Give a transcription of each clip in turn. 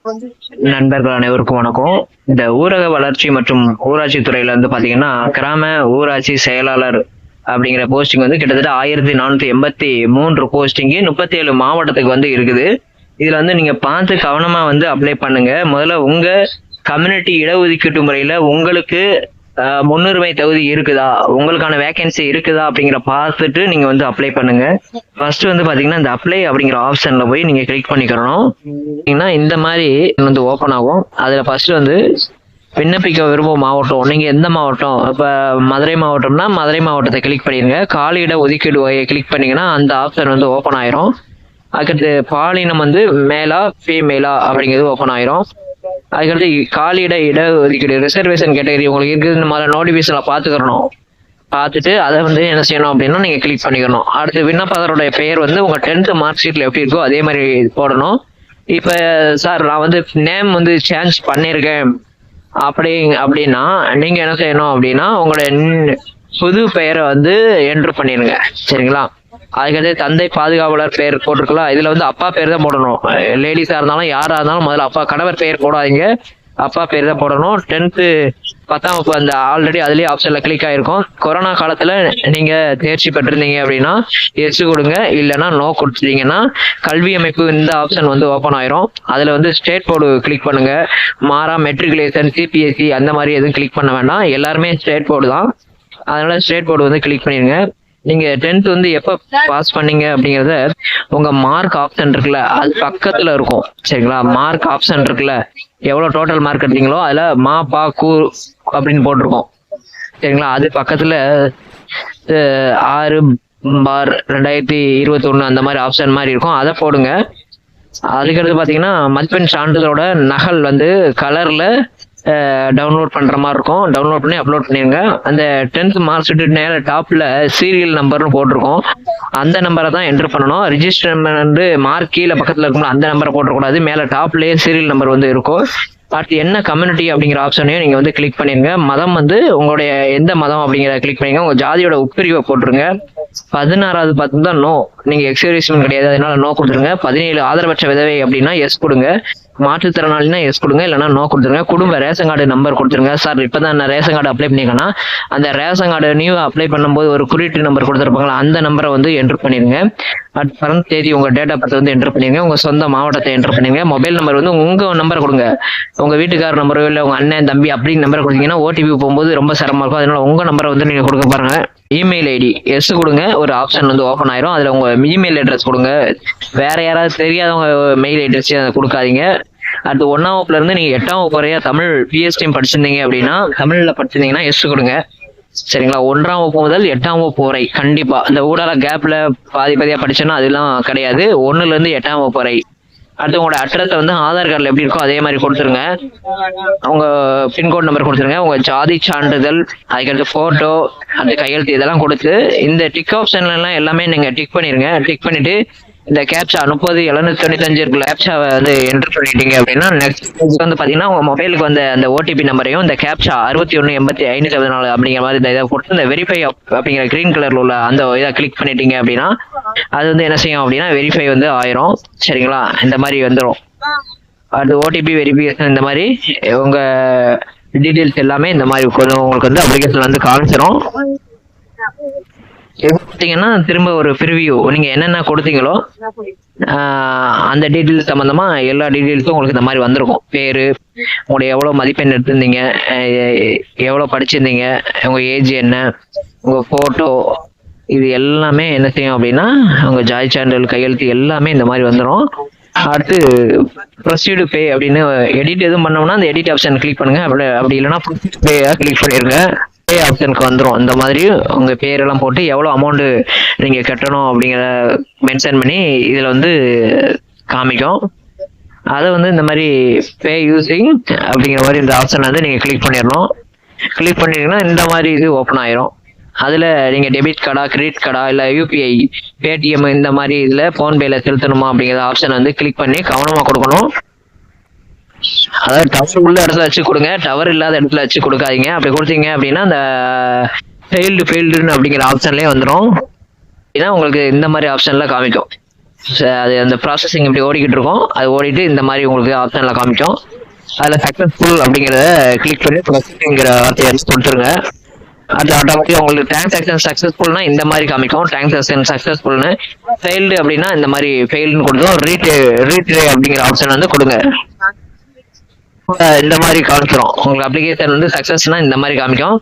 நண்பர்கள் அனைவருக்கும் வணக்கம். இந்த ஊரக வளர்ச்சி மற்றும் ஊராட்சி துறையில வந்து பாத்தீங்கன்னா கிராம ஊராட்சி செயலாளர் அப்படிங்கிற போஸ்டிங் வந்து கிட்டத்தட்ட 1483 போஸ்டிங் 37 மாவட்டத்துக்கு வந்து இருக்குது. இதுல வந்து நீங்க பார்த்து கவனமா வந்து அப்ளை பண்ணுங்க. முதல்ல உங்க கம்யூனிட்டி இடஒதுக்கீட்டு முறையில உங்களுக்கு முன்னுரிமை தகுதி இருக்குதா, உங்களுக்கான வேகன்சி இருக்குதா அப்படிங்கிற பார்த்துட்டு நீங்க வந்து அப்ளை பண்ணுங்க. ஃபர்ஸ்ட் வந்து பாத்தீங்கன்னா இந்த அப்ளை அப்படிங்கிற ஆப்ஷன்ல போய் நீங்க கிளிக் பண்ணிக்கிறணும். இந்த மாதிரி வந்து ஓப்பன் ஆகும். அதுல ஃபர்ஸ்ட் வந்து விண்ணப்பிக்க விரும்பும் மாவட்டம், நீங்க எந்த மாவட்டம், இப்ப மதுரை மாவட்டம்னா மதுரை மாவட்டத்தை கிளிக் பண்ணிருங்க. காலியிட ஒதுக்கீடு வகையை கிளிக் பண்ணீங்கன்னா அந்த ஆப்ஷன் வந்து ஓப்பன் ஆயிரும். அதுக்கடுத்து பாலினம் வந்து மேலா ஃபீமேலா அப்படிங்கிறது ஓப்பன் ஆயிரும். அதுக்கடுத்து காலியிட இடஒதுக்கீடு ரிசர்வேஷன் கேட்டகரி உங்களுக்கு இருக்குது, இந்த மாதிரி நோட்டிஃபிகேஷன்ல பாத்துக்கிறணும். பார்த்துட்டு அதை வந்து என்ன செய்யணும் அப்படின்னா நீங்க கிளிக் பண்ணிக்கணும். அடுத்து விண்ணப்பதாரோட பெயர் வந்து உங்க 10th மார்க் ஷீட்ல எப்படி இருக்கோ அதே மாதிரி போடணும். இப்ப சார் நான் வந்து நேம் வந்து சேஞ்ச் பண்ணிருக்கேன் அப்படின்னா நீங்க என்ன செய்யணும் அப்படின்னா உங்களுடைய புது பெயரை வந்து என்ட்ரு பண்ணிருங்க. சரிங்களா? அதுக்கடுத்து தந்தை பாதுகாவலர் பெயர் போட்டிருக்கலாம். இதுல வந்து அப்பா பேர் தான் போடணும். லேடிஸா இருந்தாலும் யாரா இருந்தாலும் முதல்ல அப்பா, கணவர் பெயர் போடாதீங்க, அப்பா பேர் தான் போடணும். 10th 10ஆம் வகுப்பு அந்த ஆல்ரெடி அதுலயே ஆப்ஷன்ல கிளிக் ஆயிருக்கும். கொரோனா காலத்துல நீங்க தேர்ச்சி பெற்றிருந்தீங்க அப்படின்னா எஸ் கொடுங்க, இல்லைன்னா நோ கொடுத்துட்டீங்கன்னா கல்வி அமைப்பு இந்த ஆப்ஷன் வந்து ஓப்பன் ஆயிரும். அதுல வந்து ஸ்டேட் போர்டு கிளிக் பண்ணுங்க. மாறா மெட்ரிகுலேஷன் சிபிஎஸ்சி அந்த மாதிரி எதுவும் கிளிக் பண்ண வேண்டாம், எல்லாருமே ஸ்டேட் போர்டு தான். அதனால ஸ்டேட் போர்டு வந்து கிளிக் பண்ணிருங்க. நீங்க 10th வந்து எப்ப பாஸ் பண்ணீங்க அப்படிங்கறத உங்க மார்க் ஆப்ஷன் இருக்குல்ல அது பக்கத்துல இருக்கும். சரிங்களா? மார்க் ஆப்ஷன் இருக்குல்ல, எவ்வளவு டோட்டல் மார்க் எடுத்தீங்களோ அதுல மா பா கூ அப்படின்னு போட்டிருக்கோம். சரிங்களா? அது பக்கத்துல 6/2021 அந்த மாதிரி ஆப்ஷன் மாதிரி இருக்கும், அதை போடுங்க. அதுக்கடுத்து பாத்தீங்கன்னா மதிப்பெண் சான்றிதழோட நகல் வந்து கலர்ல டவுன்லோட் பண்ற மாதிரி இருக்கும். டவுன்லோட் பண்ணி அப்லோட் பண்ணிருங்க. அந்த 10th மார்க் ஷீட் நேர டாப்ல சீரியல் நம்பர்னு போட்டிருக்கோம், அந்த நம்பரை தான் என்டர் பண்ணணும். ரிஜிஸ்டர் வந்து மார்க் கீழே பக்கத்துல இருக்கும் அந்த நம்பரை போட்டக்கூடாது, மேல டாப்லயே சீரியல் நம்பர் வந்து இருக்கும். அடுத்து என்ன கம்யூனிட்டி அப்படிங்கிற ஆப்ஷனையும் நீங்க வந்து கிளிக் பண்ணிருங்க. மதம் வந்து உங்களுடைய எந்த மதம் அப்படிங்கிறத கிளிக் பண்ணிருங்க. உங்க ஜாதியோட உட்பிரிவை போட்டுருங்க. 16வது பார்த்தா நோ, நீங்க எக்ஸர்வீஸ்மெண்ட் கிடையாது அதனால நோ கொடுத்துருங்க. 17 ஆதரவற்ற விதவை அப்படின்னா எஸ் கொடுங்க. மாற்றுத்திறனாளினா எஸ் கொடுங்க, இல்லைன்னா நோ கொடுத்துருங்க. குடும்ப ரேஷன் கார்டு நம்பர் கொடுத்துருங்க. சார் இப்பதான் நான் ரேஷன் கார்டு அப்ளை பண்ணிக்கன்னா அந்த ரேஷன் கார்டு நியூ அப்ளை பண்ணும்போது ஒரு குறியீட்டு நம்பர் கொடுத்துருப்பாங்களா அந்த நம்பரை வந்து என்ட்ரு பண்ணிருங்க. பிறந்த தேதி உங்க டேட் ஆஃப் பர்த் வந்து என்ட்ரு பண்ணிருங்க. உங்க சொந்த மாவட்டத்தை என்ட்ரு பண்ணிருங்க. மொபைல் நம்பர் வந்து உங்க நம்பரை கொடுங்க, உங்க வீட்டுக்கார நம்பரோ இல்லை உங்க அண்ணன் தம்பி அப்படின்னு நம்பரை கொடுத்தீங்கன்னா ஓடிபி போகும்போது ரொம்ப சிரமமா இருக்கும். அதனால உங்க நம்பரை வந்து நீங்க கொடுக்க பாருங்க. இமெயில் ஐடி எஸ் கொடுங்க, ஒரு ஆப்ஷன் வந்து ஓப்பன் ஆயிரும். அதுல உங்க இமெயில் அட்ரஸ் கொடுங்க. வேற யாராவது தெரியாதவங்க மெயில் அட்ரஸ் கொடுக்காதீங்க. அடுத்து 1ஆம் வகுப்புல இருந்து நீங்க 8ஆம் வகுப்பு வரையா தமிழ் பிஎஸ்டி படிச்சிருந்தீங்க அப்படின்னா தமிழ்ல படிச்சிருந்தீங்கன்னா எஸ் கொடுங்க. சரிங்களா? 1ஆம் வகுப்பு முதல் 8ஆம் வகுப்பு வரை கண்டிப்பா இந்த ஊடால கேப்ல பாதியா படிச்சோன்னா அதெல்லாம் கிடையாது. 1ல இருந்து 8ஆம் வகுப்பு வரை. அடுத்து உங்களோட அட்ரஸ் வந்து ஆதார் கார்டுல எப்படி இருக்கோ அதே மாதிரி கொடுத்துருங்க. உங்க பின்கோட் நம்பர் கொடுத்துருங்க. உங்க ஜாதி சான்றிதழ், அதுக்கடுத்து போட்டோ, அந்த கையெழுத்து இதெல்லாம் கொடுத்து இந்த டிக் ஆப்ஷன்ல எல்லாம் எல்லாமே நீங்க டிக் பண்ணிருங்க. டிக் பண்ணிட்டு இந்த கேப்சா 30-795 இருக்குல்ல கேப்சாவை வந்து என்டர் பண்ணிட்டீங்க அப்படின்னா நெக்ஸ்ட் வந்து பாத்தீங்கன்னா உங்க மொபைலுக்கு வந்து அந்த ஓடிபி நம்பரையும் இந்த கேப்சா 618574 அப்படிங்கிற மாதிரி இந்த இதை கொடுத்து இந்த வெரிஃபை அப்படிங்கிற கிரீன் கலர்ல உள்ள அந்த இதை கிளிக் பண்ணிட்டீங்க அப்படின்னா அது வந்து என்ன செய்யும் அப்படின்னா வெரிஃபை வந்து ஆயிரும். சரிங்களா? இந்த மாதிரி வந்துடும். அது ஓடிபி வெரிஃபிகேஷன் இந்த மாதிரி உங்க டீட்டெயில்ஸ் எல்லாமே இந்த மாதிரி உங்களுக்கு வந்து அப்ளிகேஷன் வந்து காமிச்சிடும். பார்த்தீங்கன்னா திரும்ப ஒரு ப்ரிவியூ நீங்க என்னென்ன கொடுத்தீங்களோ அந்த டீட்டெயில்ஸ் சம்பந்தமா எல்லா டீட்டெயில்ஸும் உங்களுக்கு இந்த மாதிரி வந்திருக்கும். பேரு, உங்களுடைய எவ்வளவு மதிப்பெண் எடுத்திருந்தீங்க, எவ்வளவு படிச்சிருந்தீங்க, உங்க ஏஜ் என்ன, உங்க போட்டோ, இது எல்லாமே என்ன செய்யும் அப்படின்னா உங்க ஜாதி சான்றிதழ் கையெழுத்து எல்லாமே இந்த மாதிரி வந்துடும். அடுத்து ப்ரொசீடு பே அப்படின்னு எடிட் எதுவும் பண்ணோம்னா அந்த எடிட் ஆப்ஷன் கிளிக் பண்ணுங்க. அப்படி இல்லைன்னா பே கிளிக் பண்ணிருங்க. பே ஆப்ஷனுக்கு வந்துடும். இந்த மாதிரி உங்க பேரெல்லாம் போட்டு எவ்வளவு அமௌண்ட் நீங்க கட்டணும் அப்படிங்கிற மென்ஷன் பண்ணி இதுல வந்து காமிக்கும். அதை வந்து இந்த மாதிரி பே யூசிங் அப்படிங்கிற மாதிரி இந்த ஆப்ஷன் வந்து நீங்க கிளிக் பண்ணிடணும். கிளிக் பண்ணிட்டீங்கன்னா இந்த மாதிரி இது ஓப்பன் ஆயிரும். அதுல நீங்க டெபிட் கார்டா, கிரெடிட் கார்டா, இல்ல யூபிஐ, பேடிஎம் இந்த மாதிரி இதுல போன்பேல செலுத்தணுமா அப்படிங்கிற ஆப்ஷன் வந்து கிளிக் பண்ணி கவனமா கொடுக்கணும். அதாவது டவர் உள்ள இடத்துல வச்சு கொடுங்க, டவர் இல்லாத இடத்துல வச்சு கொடுக்காதீங்க. அப்படி கொடுத்தீங்க அப்படின்னா அந்த ஃபெயில்டுன்னு அப்படிங்கிற ஆப்ஷன்லயே வந்துடும். ஏன்னா உங்களுக்கு இந்த மாதிரி ஆப்ஷன்ல காமிக்கும். அது அந்த ப்ராசஸிங் இப்படி ஓடிக்கிட்டு இருக்கும். அது ஓடிட்டு இந்த மாதிரி உங்களுக்கு ஆப்ஷனில் காமிக்கும். அதில் சக்ஸஸ்ஃபுல் அப்படிங்கிறத கிளிக் பண்ணி ப்ரொசீடிங்கிற வார்த்தையை எடுத்து கொடுத்துருங்க. அது ஆட்டோமேட்டிக்காக உங்களுக்கு டிரான்சாக்ஷன் சக்ஸஸ்ஃபுல்னா இந்த மாதிரி காமிக்கும். டிரான்சாக்ஷன் சக்ஸஸ்ஃபுல்னு. ஃபெயில்டு அப்படின்னா இந்த மாதிரி ஃபெயில்னு கொடுத்தோம். ரீட்ரே அப்படிங்கிற ஆப்ஷன் வந்து கொடுங்க. இந்த மாதிரி காமிச்சிடும். உங்களுக்கு அப்ளிகேஷன் வந்து சக்ஸஸ்னா இந்த மாதிரி காமிக்கும்.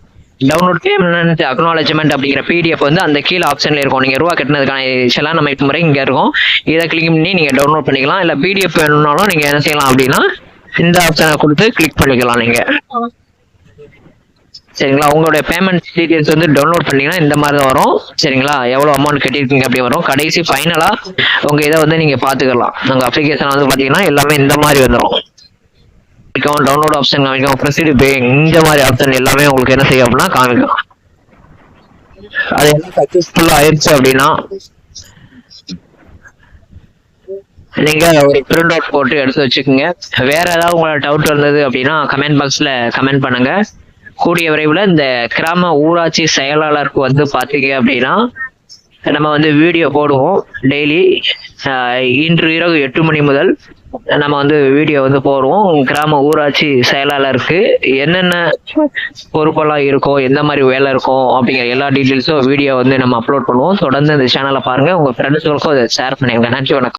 டவுன்லோட் பேமெண்ட் அக்னாலஜ்மெண்ட் அப்படிங்கிற பிடிஎஃப் வந்து அந்த கீழே ஆப்ஷன்ல இருக்கும். நீங்க ரூபா கட்டினதுக்கான இதெல்லாம் நம்ம இப்போ முறை இங்க இருக்கும். இதை கிளிக் பண்ணி நீங்க டவுன்லோட் பண்ணிக்கலாம். இல்ல பிடிஎஃப் வேணும்னாலும் நீங்க என்ன செய்யலாம் அப்படின்னா இந்த ஆப்ஷனை கொடுத்து கிளிக் பண்ணிக்கலாம் நீங்க. சரிங்களா? உங்களுடைய பேமெண்ட் டீடைல்ஸ் வந்து டவுன்லோட் பண்ணீங்கன்னா இந்த மாதிரி தான் வரும். சரிங்களா? எவ்வளவு அமௌண்ட் கட்டியிருக்கீங்க அப்படி வரும். கடைசி ஃபைனலா உங்க இதை வந்து நீங்க பாத்துக்கலாம். உங்க அப்ளிகேஷன் வந்து பாத்தீங்கன்னா எல்லாமே இந்த மாதிரி வந்துடும். டவுன்லோட் ஆப்ஷன் காமிக்கும், ப்ரொசீட் பே இந்த மாதிரி ஆப்ஷன் எல்லாமே உங்களுக்கு என்ன செய்யும் அப்படின்னா காமிக்கும். அது எல்லாம் சக்சஸ்ஃபுல்லா ஆயிடுச்சு அப்படின்னா நீங்க ஒரு பிரிண்ட் அவுட் போட்டு எடுத்து வச்சுக்கோங்க. வேற ஏதாவது உங்களோட டவுட் இருந்தது அப்படின்னா கமெண்ட் பாக்ஸ்ல கமெண்ட் பண்ணுங்க. கூடிய விரைவில் இந்த கிராம ஊராட்சி செயலாளருக்கு வந்து பாத்தீங்க அப்படின்னா நம்ம வந்து வீடியோ போடுவோம் டெய்லி. இன்று இரவு 8 மணி முதல் நம்ம வந்து வீடியோ வந்து போடுவோம். கிராம ஊராட்சி செயலாளருக்கு என்னென்ன பொறுப்பெல்லாம் இருக்கும், எந்த மாதிரி வேலை இருக்கும் அப்படிங்கிற எல்லா டீட்டெயில்ஸும் வீடியோ வந்து நம்ம அப்லோட் பண்ணுவோம். தொடர்ந்து இந்த சேனலை பாருங்க. உங்க ஃப்ரெண்ட்ஸுகளுக்கும் அதை ஷேர் பண்ணிடுங்க. நன்றி, வணக்கம்.